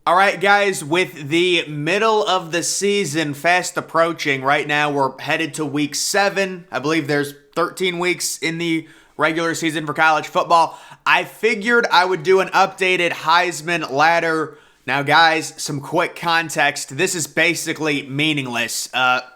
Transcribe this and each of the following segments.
All right, guys, with the middle of the season fast approaching, right now we're headed to week 7. I believe there's 13 weeks in the regular season for college football. I figured I would do an updated Heisman ladder. Now, guys, some quick context. This is basically meaningless.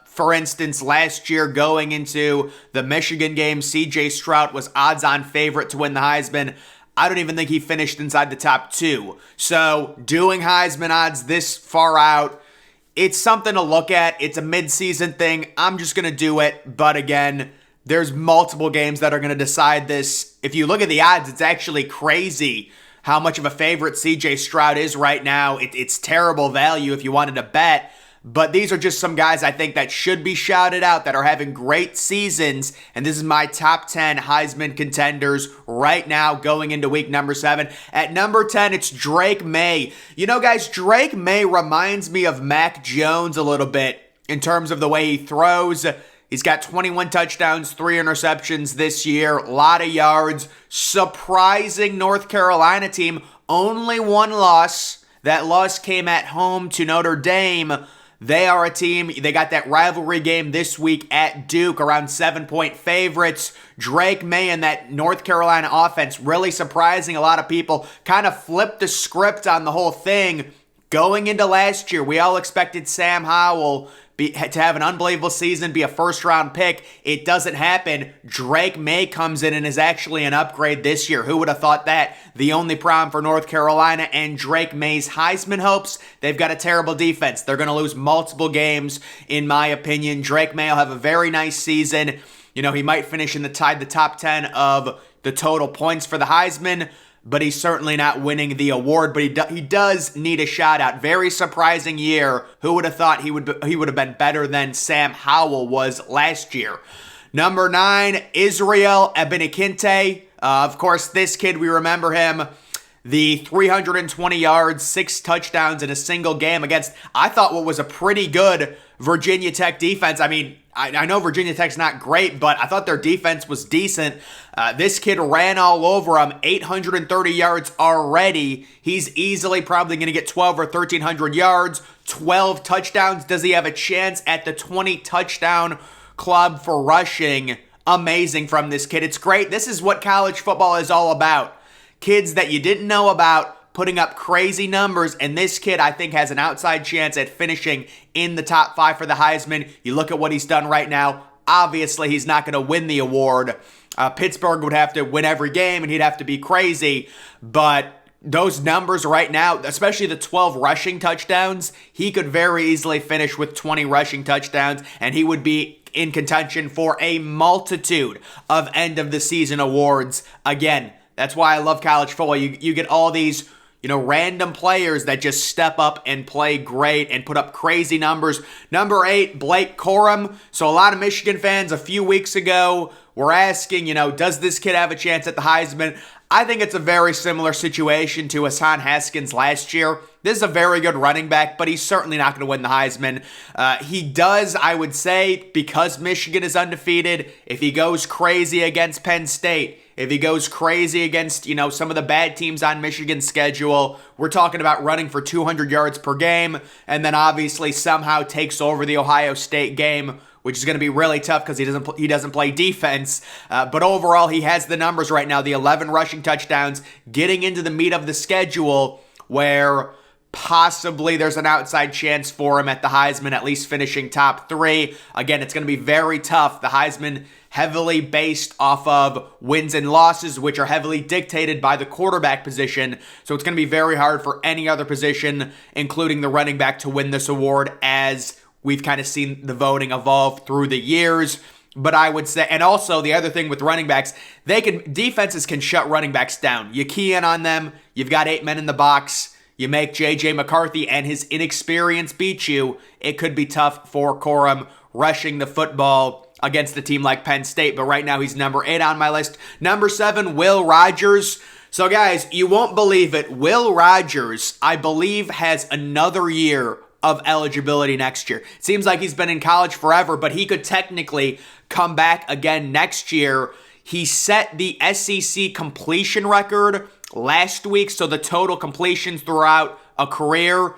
For instance, last year going into the Michigan game, C.J. Stroud was odds-on favorite to win the Heisman. I don't even think he finished inside the top 2. So doing Heisman odds this far out, it's something to look at. It's a mid-season thing. I'm just going to do it. But again, there's multiple games that are going to decide this. If you look at the odds, it's actually crazy how much of a favorite C.J. Stroud is right now. It's terrible value if you wanted to bet. But these are just some guys I think that should be shouted out that are having great seasons. And this is my top 10 Heisman contenders right now going into week number 7. At number 10, it's Drake May. You know, guys, Drake May reminds me of Mac Jones a little bit in terms of the way he throws. He's got 21 touchdowns, 3 interceptions this year, a lot of yards. Surprising North Carolina team, only one loss. That loss came at home to Notre Dame. They are a team, they got that rivalry game this week at Duke, around 7-point favorites. Drake May and that North Carolina offense really surprising a lot of people. Kind of flipped the script on the whole thing. Going into last year, we all expected Sam Howell to have an unbelievable season, be a first-round pick. It doesn't happen. Drake May comes in and is actually an upgrade this year. Who would have thought that? The only problem for North Carolina and Drake May's Heisman hopes, they've got a terrible defense. They're going to lose multiple games, in my opinion. Drake May will have a very nice season. You know, he might finish in the top 10 of the total points for the Heisman, but he's certainly not winning the award. But he does need a shout out. Very surprising year. Who would have thought he would have been better than Sam Howell was last year? Number 9, Israel Ebenique. Of course, this kid, we remember him. The 320 yards, 6 touchdowns in a single game against, I thought, what was a pretty good Virginia Tech defense. I mean, I know Virginia Tech's not great, but I thought their defense was decent. This kid ran all over him, 830 yards already. He's easily probably going to get 12 or 1,300 yards, 12 touchdowns. Does he have a chance at the 20 touchdown club for rushing? Amazing from this kid. It's great. This is what college football is all about. Kids that you didn't know about putting up crazy numbers, and this kid, I think, has an outside chance at finishing in the top 5 for the Heisman. You look at what he's done right now. Obviously, he's not going to win the award. Pittsburgh would have to win every game, and he'd have to be crazy. But those numbers right now, especially the 12 rushing touchdowns, he could very easily finish with 20 rushing touchdowns, and he would be in contention for a multitude of end-of-the-season awards. Again, that's why I love college football. You get all these, random players that just step up and play great and put up crazy numbers. Number 8, Blake Corum. So a lot of Michigan fans a few weeks ago were asking, does this kid have a chance at the Heisman? I think it's a very similar situation to Hassan Haskins last year. This is a very good running back, but he's certainly not going to win the Heisman. He does, I would say, because Michigan is undefeated, if he goes crazy against Penn State, if he goes crazy against, some of the bad teams on Michigan's schedule, we're talking about running for 200 yards per game, and then obviously somehow takes over the Ohio State game, which is going to be really tough because he doesn't play defense. But overall, he has the numbers right now, the 11 rushing touchdowns, getting into the meat of the schedule where possibly there's an outside chance for him at the Heisman, at least finishing top 3. Again, it's going to be very tough. The Heisman heavily based off of wins and losses, which are heavily dictated by the quarterback position. So it's going to be very hard for any other position, including the running back, to win this award, as we've kind of seen the voting evolve through the years. But I would say, and also the other thing with running backs, defenses can shut running backs down. You key in on them, you've got 8 men in the box, you make J.J. McCarthy and his inexperience beat you, it could be tough for Corum rushing the football against a team like Penn State. But right now he's number 8 on my list. Number 7, Will Rogers. So guys, you won't believe it. Will Rogers, I believe, has another year of eligibility next year. It seems like he's been in college forever, but he could technically come back again next year. He set the SEC completion record last week. So the total completions throughout a career,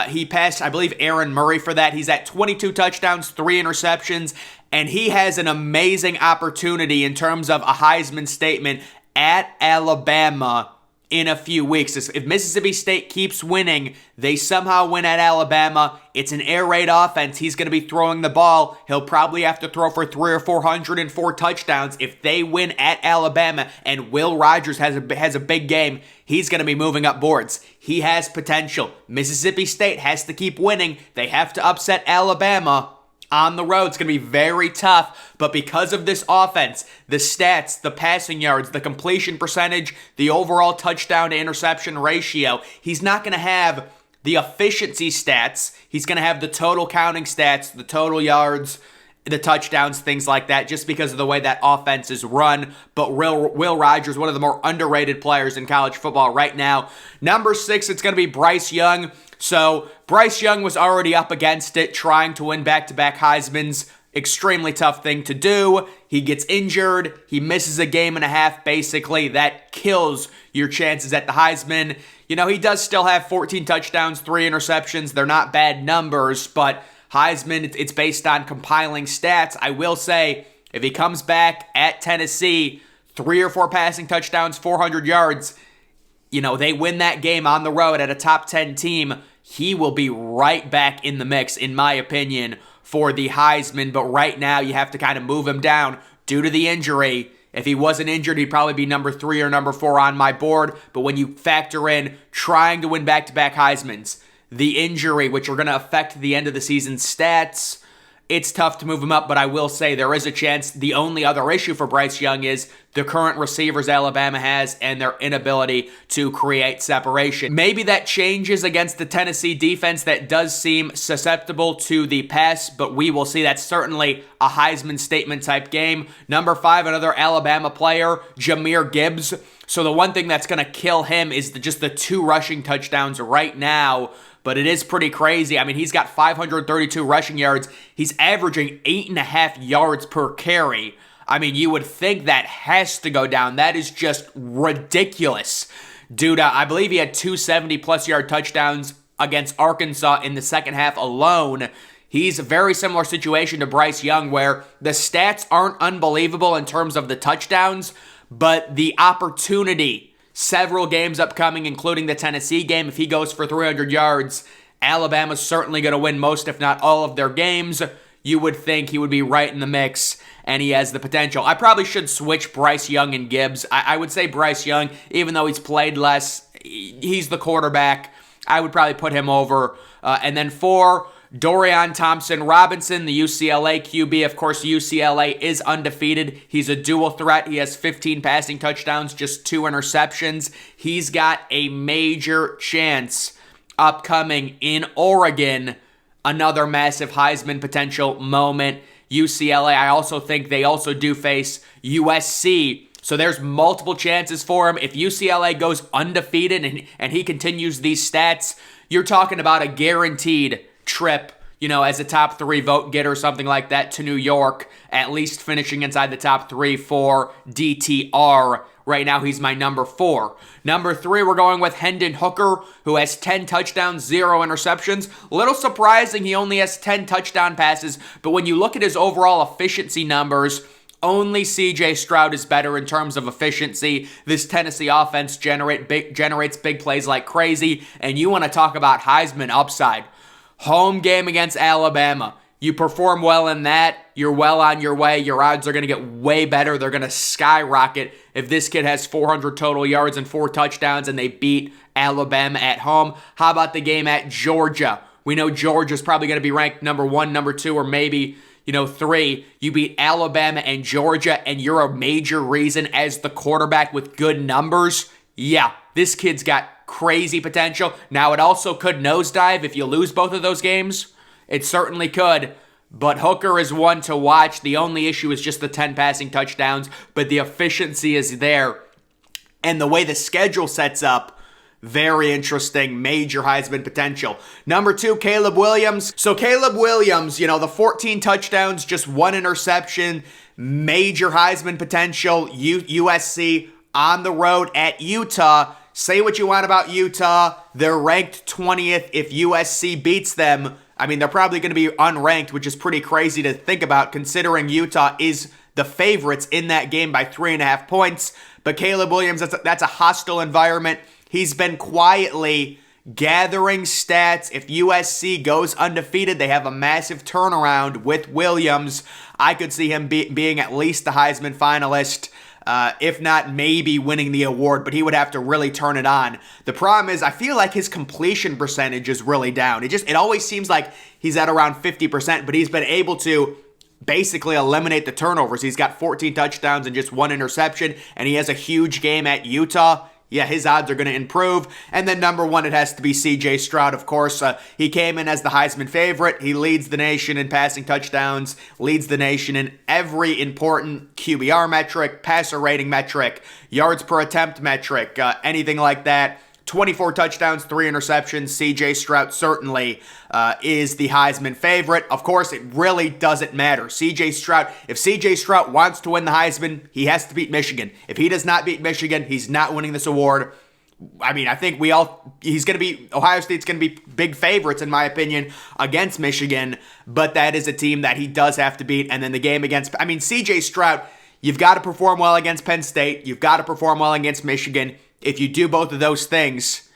he passed, I believe, Aaron Murray for that. He's at 22 touchdowns, 3 interceptions, and he has an amazing opportunity in terms of a Heisman statement at Alabama in a few weeks. If Mississippi State keeps winning, they somehow win at Alabama. It's an air raid offense. He's going to be throwing the ball. He'll probably have to throw for 300 or 404 touchdowns. If they win at Alabama and Will Rogers has a big game, he's going to be moving up boards. He has potential. Mississippi State has to keep winning. They have to upset Alabama on the road. It's going to be very tough, but because of this offense, the stats, the passing yards, the completion percentage, the overall touchdown to interception ratio, he's not going to have the efficiency stats. He's going to have the total counting stats, the total yards, the touchdowns, things like that, just because of the way that offense is run. But Will Rogers, one of the more underrated players in college football right now. Number 6, it's going to be Bryce Young. So Bryce Young was already up against it, trying to win back-to-back Heismans. Extremely tough thing to do. He gets injured. He misses a game and a half, basically. That kills your chances at the Heisman. You know, he does still have 14 touchdowns, 3 interceptions. They're not bad numbers, but Heisman, it's based on compiling stats. I will say, if he comes back at Tennessee, 3 or 4 passing touchdowns, 400 yards, you know, they win that game on the road at a top 10 team, he will be right back in the mix, in my opinion, for the Heisman. But right now, you have to kind of move him down due to the injury. If he wasn't injured, he'd probably be number 3 or number 4 on my board. But when you factor in trying to win back-to-back Heismans, the injury, which are going to affect the end of the season stats, it's tough to move him up, but I will say there is a chance. The only other issue for Bryce Young is the current receivers Alabama has and their inability to create separation. Maybe that changes against the Tennessee defense that does seem susceptible to the pass, but we will see. That's certainly a Heisman statement type game. Number 5, another Alabama player, Jahmyr Gibbs. So the one thing that's going to kill him is just the 2 rushing touchdowns right now. But it is pretty crazy. I mean, he's got 532 rushing yards. He's averaging 8.5 yards per carry. I mean, you would think that has to go down. That is just ridiculous. Dude, I believe he had 270-plus yard touchdowns against Arkansas in the second half alone. He's a very similar situation to Bryce Young, where the stats aren't unbelievable in terms of the touchdowns, but the opportunity. Several games upcoming, including the Tennessee game. If he goes for 300 yards, Alabama's certainly going to win most, if not all, of their games. You would think he would be right in the mix, and he has the potential. I probably should switch Bryce Young and Gibbs. I would say Bryce Young, even though he's played less, he's the quarterback. I would probably put him over. And then 4, Dorian Robinson, the UCLA QB. Of course, UCLA is undefeated. He's a dual threat. He has 15 passing touchdowns, just 2 interceptions. He's got a major chance upcoming in Oregon. Another massive Heisman potential moment. UCLA, I also think they also do face USC. So there's multiple chances for him. If UCLA goes undefeated and he continues these stats, you're talking about a guaranteed trip, you know, as a top 3 vote getter, something like that, to New York, at least finishing inside the top 3 for DTR. Right now, he's my number 4. Number 3, we're going with Hendon Hooker, who has 10 touchdowns, 0 interceptions. A little surprising, he only has 10 touchdown passes, but when you look at his overall efficiency numbers, only C.J. Stroud is better in terms of efficiency. This Tennessee offense generates big plays like crazy, and you want to talk about Heisman upside. Home game against Alabama. You perform well in that, you're well on your way. Your odds are going to get way better. They're going to skyrocket if this kid has 400 total yards and 4 touchdowns and they beat Alabama at home. How about the game at Georgia? We know Georgia's probably going to be ranked number 1, number 2, or maybe, 3. You beat Alabama and Georgia, and you're a major reason as the quarterback with good numbers. Yeah, this kid's got crazy potential. Now, it also could nosedive if you lose both of those games. It certainly could. But Hooker is one to watch. The only issue is just the 10 passing touchdowns, but the efficiency is there. And the way the schedule sets up, very interesting, major Heisman potential. Number 2, Caleb Williams. So Caleb Williams, the 14 touchdowns, just 1 interception, major Heisman potential. USC on the road at Utah. say what you want about Utah. They're ranked 20th. If USC beats them, I mean, they're probably going to be unranked, which is pretty crazy to think about considering Utah is the favorites in that game by 3.5 points. But Caleb Williams, that's a hostile environment. He's been quietly gathering stats. If USC goes undefeated, they have a massive turnaround with Williams. I could see him being at least the Heisman finalist. If not, maybe winning the award, but he would have to really turn it on. The problem is, I feel like his completion percentage is really down. It always seems like he's at around 50%, but he's been able to basically eliminate the turnovers. He's got 14 touchdowns and just 1 interception, and he has a huge game at Utah. Yeah, his odds are going to improve. And then number 1, it has to be C.J. Stroud, of course. He came in as the Heisman favorite. He leads the nation in passing touchdowns, leads the nation in every important QBR metric, passer rating metric, yards per attempt metric, anything like that. 24 touchdowns, 3 interceptions. C.J. Stroud certainly is the Heisman favorite. Of course, it really doesn't matter. If C.J. Stroud wants to win the Heisman, he has to beat Michigan. If he does not beat Michigan, he's not winning this award. I mean, I think Ohio State's going to be big favorites, in my opinion, against Michigan, but that is a team that he does have to beat. And then the game against, C.J. Stroud, you've got to perform well against Penn State. You've got to perform well against Michigan. If you do both of those things,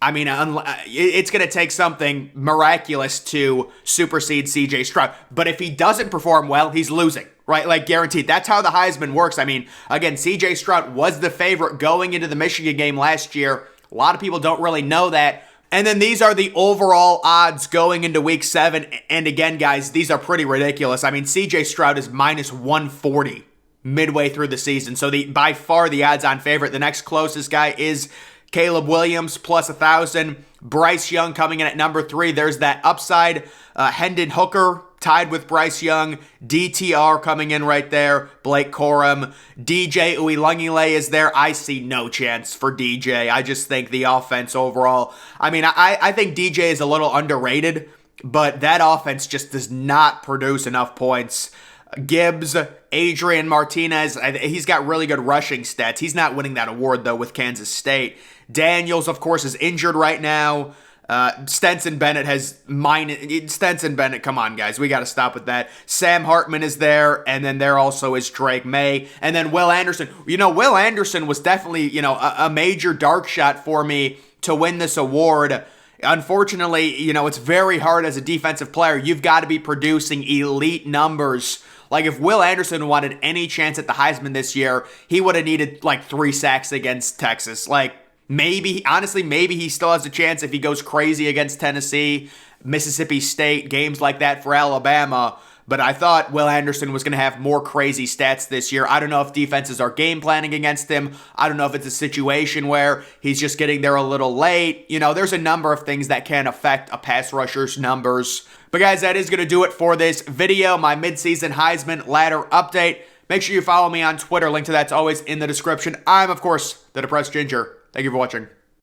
it's going to take something miraculous to supersede C.J. Stroud. But if he doesn't perform well, he's losing, right? Like, guaranteed. That's how the Heisman works. Again, C.J. Stroud was the favorite going into the Michigan game last year. A lot of people don't really know that. And then these are the overall odds going into Week 7. And again, guys, these are pretty ridiculous. C.J. Stroud is minus 140. Midway through the season. So by far the odds-on favorite. The next closest guy is Caleb Williams, plus 1,000. Bryce Young coming in at number 3. There's that upside. Hendon Hooker tied with Bryce Young. DTR coming in right there. Blake Corum. DJ Uiagalelei is there. I see no chance for DJ. I just think the offense overall. I think DJ is a little underrated, but that offense just does not produce enough points. Gibbs, Adrian Martinez, he's got really good rushing stats. He's not winning that award, though, with Kansas State. Daniels, of course, is injured right now. Stetson Bennett, come on, guys. We got to stop with that. Sam Hartman is there, and then there also is Drake May. And then Will Anderson. Will Anderson was definitely, a major dark shot for me to win this award. Unfortunately, it's very hard as a defensive player. You've got to be producing elite numbers. Like, if Will Anderson wanted any chance at the Heisman this year, he would have needed, 3 sacks against Texas. Maybe he still has a chance if he goes crazy against Tennessee, Mississippi State, games like that for Alabama. But I thought Will Anderson was going to have more crazy stats this year. I don't know if defenses are game planning against him. I don't know if it's a situation where he's just getting there a little late. There's a number of things that can affect a pass rusher's numbers. But guys, that is going to do it for this video, my midseason Heisman ladder update. Make sure you follow me on Twitter. Link to that's always in the description. I'm, of course, the Depressed Ginger. Thank you for watching.